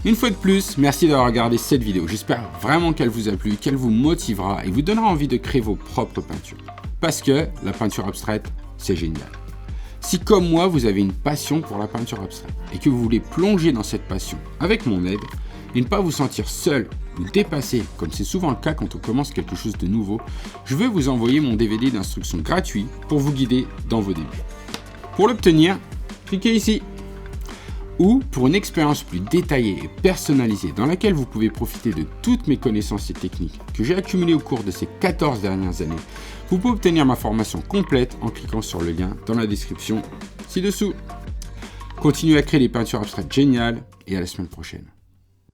Une fois de plus, merci d'avoir regardé cette vidéo. J'espère vraiment qu'elle vous a plu, qu'elle vous motivera et vous donnera envie de créer vos propres peintures. Parce que la peinture abstraite, c'est génial. Si comme moi, vous avez une passion pour la peinture abstraite et que vous voulez plonger dans cette passion avec mon aide et ne pas vous sentir seul ou dépassé, comme c'est souvent le cas quand on commence quelque chose de nouveau, je veux vous envoyer mon DVD d'instructions gratuit pour vous guider dans vos débuts. Pour l'obtenir, cliquez ici. Ou pour une expérience plus détaillée et personnalisée dans laquelle vous pouvez profiter de toutes mes connaissances et techniques que j'ai accumulées au cours de ces 14 dernières années, vous pouvez obtenir ma formation complète en cliquant sur le lien dans la description ci-dessous. Continuez à créer des peintures abstraites géniales et à la semaine prochaine.